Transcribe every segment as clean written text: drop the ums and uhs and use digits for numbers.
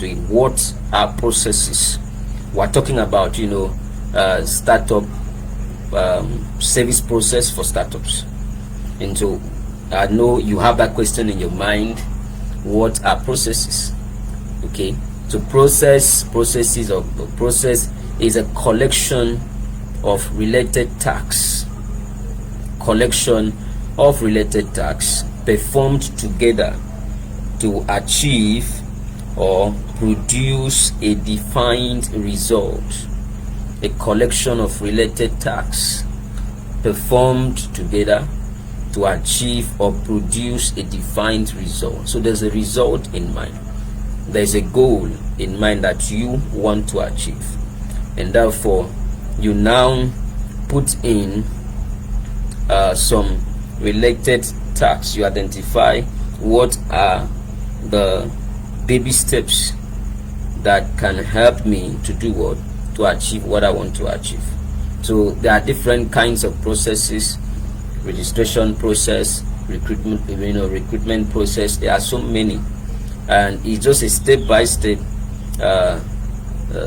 into it. What are processes? We're talking about, startup service process for startups. And so I know you have that question in your mind. What are processes? Okay, so process is a collection of related tasks performed together to achieve or produce a defined result. A collection of related tasks performed together to achieve or produce a defined result. So there's a result in mind. There's a goal in mind that you want to achieve, and therefore you now put in some related tasks. You identify what are the baby steps that can help me to do what? To achieve what I want to achieve. So there are different kinds of processes: registration process, recruitment process. There are so many, and it's just a step-by-step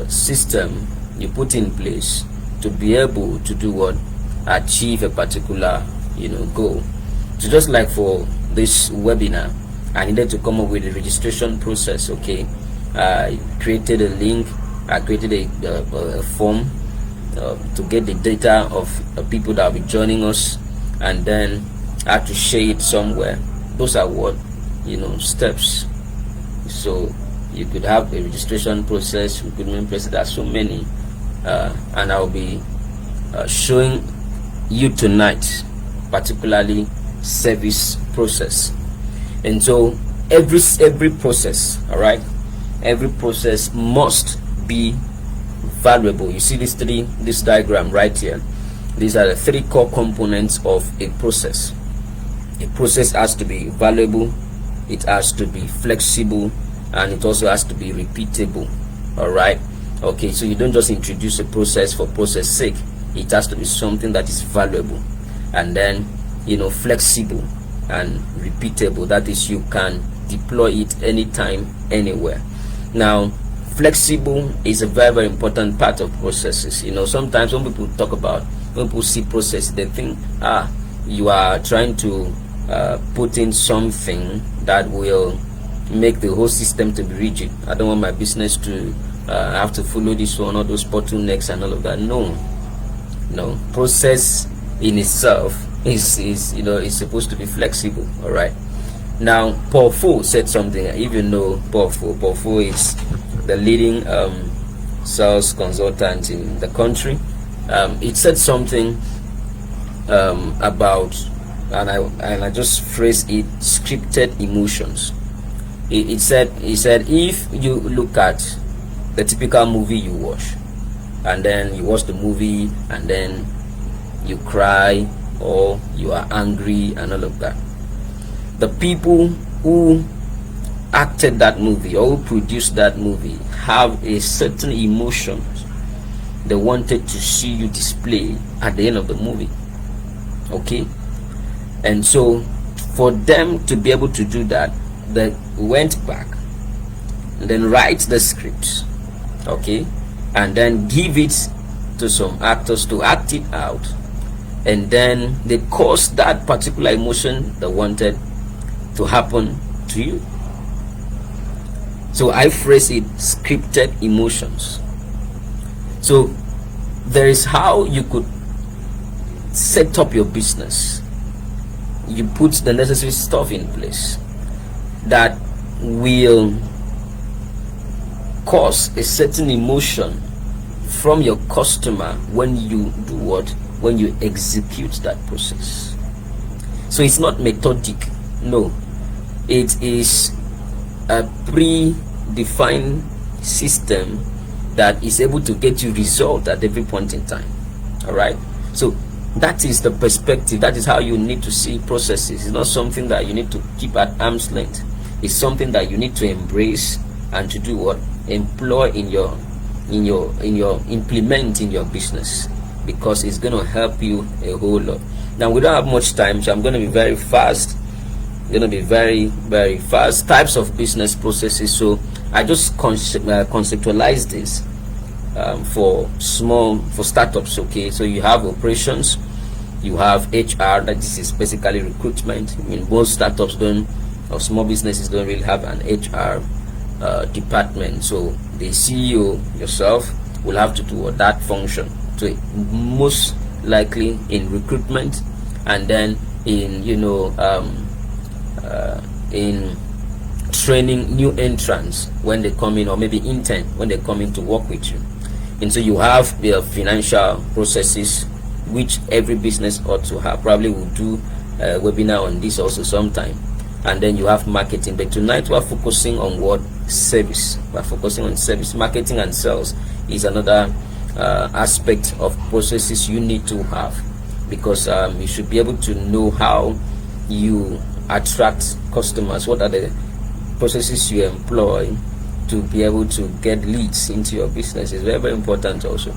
system you put in place to be able to do what? Achieve a particular goal. So just like for this webinar, I needed to come up with a registration process. Okay, I created a link, I created a form to get the data of the people that will be joining us, and then I had to share it somewhere. Those are what steps. So you could have a registration process, recruitment process. There are so many, and I'll be showing you tonight, particularly service process. And so every process, all right, every process must be valuable. You see this diagram right here. These are the three core components of a process. A process has to be valuable, it has to be flexible, and it also has to be repeatable. All right, okay, so you don't just introduce a process for process sake. It has to be something that is valuable, and then flexible and repeatable. That is, you can deploy it anytime, anywhere. Now, flexible is a very, very important part of processes. Sometimes when people see process, they think you are trying to put in something that will make the whole system to be rigid. I don't want my business to have to follow this one, all those bottlenecks and all of that. No, process in itself is supposed to be flexible. All right. Now, Paul Fu said something. If you know Paul Fu is the leading sales consultant in the country. It said something about, and I just phrased it, scripted emotions. He said if you look at the typical movie you watch, and then you watch the movie and then you cry or you are angry and all of that, the people who acted that movie or who produced that movie have a certain emotion they wanted to see you display at the end of the movie. Okay, and so for them to be able to do that, they went back and then write the script, okay, and then give it to some actors to act it out, and then they caused that particular emotion they wanted to happen to you. So I phrase it scripted emotions. So there is how you could set up your business. You put the necessary stuff in place that will cause a certain emotion from your customer when you do what? When you execute that process. So it's not methodic. No, it is a predefined system that is able to get you result at every point in time. All right, so that is the perspective. That is how you need to see processes. It's not something that you need to keep at arm's length. It's something that you need to embrace and to do what? Employ in your implement in your business, because it's going to help you a whole lot. Now we don't have much time, so I'm going to be very fast. going to be very, very fast. Types of business processes. So I just conceptualize this for startups. Okay, so you have operations, you have HR. That this is basically recruitment. I mean, most startups don't, or small businesses don't really have an HR department. So the CEO, yourself, will have to do that function. So most likely in recruitment, and then in in training new entrants when they come in, or maybe intern when they come in to work with you. And so you have the financial processes, which every business ought to have. Probably we'll do a webinar on this also sometime. And then you have marketing, but tonight we are focusing on what? Service. We're focusing on service. Marketing and sales is another aspect of processes you need to have, because you should be able to know how you attract customers. What are the processes you employ to be able to get leads into your business? Is very, very important also.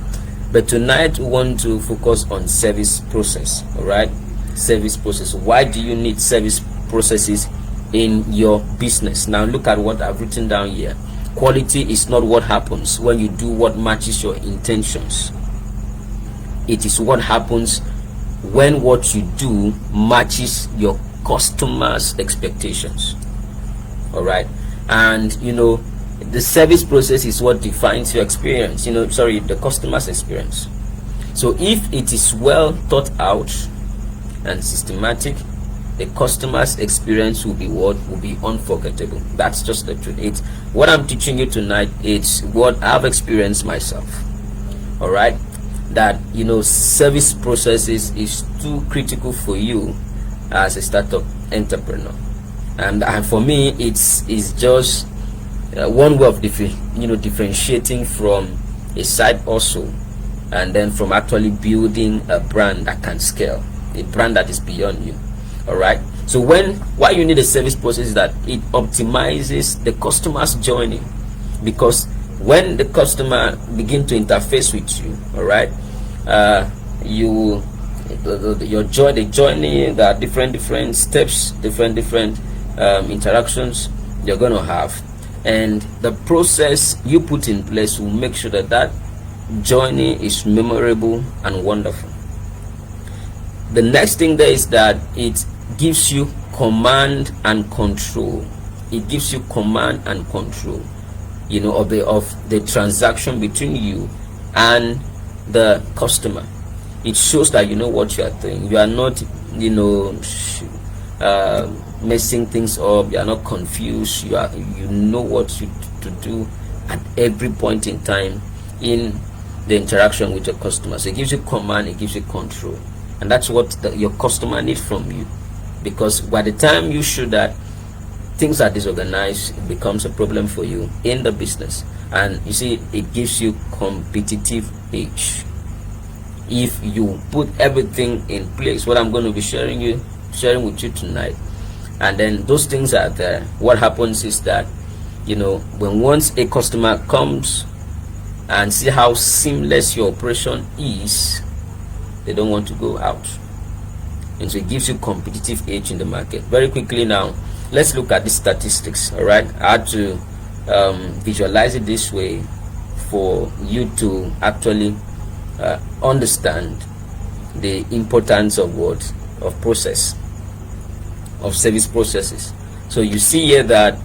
But tonight we want to focus on service process. All right, service process. Why do you need service processes in your business? Now look at what I've written down here. Quality is not what happens when you do what matches your intentions. It is what happens when what you do matches your customers' expectations. All right, and the service process is what defines your experience. The customer's experience. So if it is well thought out and systematic, the customer's experience will be unforgettable. That's just the truth. It's what I'm teaching you tonight. It's what I've experienced myself. All right, that service processes is too critical for you as a startup entrepreneur, and for me it's just one way of differentiating from a side hustle, and then from actually building a brand that can scale, a brand that is beyond you. All right, so why you need a service process is that it optimizes the customer's journey, because when the customer begin to interface with you, all right, the journey, there are different steps, different interactions you're going to have, and the process you put in place will make sure that journey is memorable and wonderful. The next thing there is that it gives you command and control. It gives you command and control, of the transaction between you and the customer. It shows that you know what you are doing. You are not messing things up. You are not confused. You know what to do at every point in time in the interaction with your customer. So it gives you command, it gives you control, and that's what your customer needs from you. Because by the time you show that things are disorganized, it becomes a problem for you in the business. And you see, it gives you competitive edge if you put everything in place, what I'm going to be sharing with you tonight. And then those things are there. What happens is that when once a customer comes and see how seamless your operation is, they don't want to go out. And so it gives you competitive edge in the market. Very quickly now, let's look at the statistics. All right, I had to visualize it this way for you to actually understand the importance of process, of service processes. So you see here that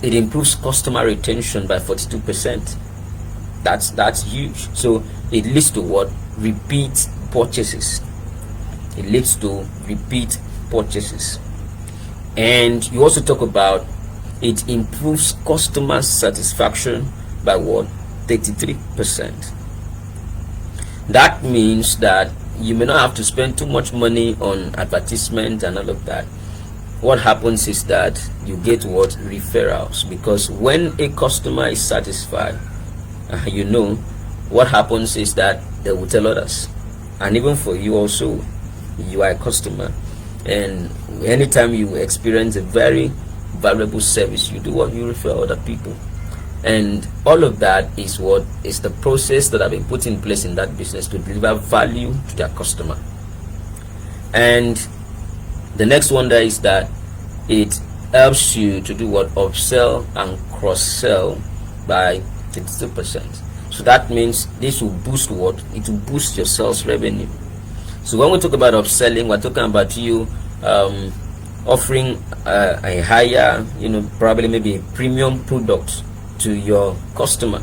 it improves customer retention by 42%. That's huge. So it leads to what? Repeat purchases. It leads to repeat purchases. And you also talk about it improves customer satisfaction by what? 33%. That means that you may not have to spend too much money on advertisement and all of that. What happens is that you get what? Referrals. Because when a customer is satisfied, what happens is that they will tell others. And even for you also, you are a customer, and anytime you experience a very valuable service, you do what? You refer other people. And all of that is what is the process that have been put in place in that business to deliver value to their customer. And the next one there is that it helps you to do what? Upsell and cross-sell by 32%. So that means this will boost what? It will boost your sales revenue. So when we talk about upselling, we're talking about you offering a higher, probably maybe a premium product to your customer.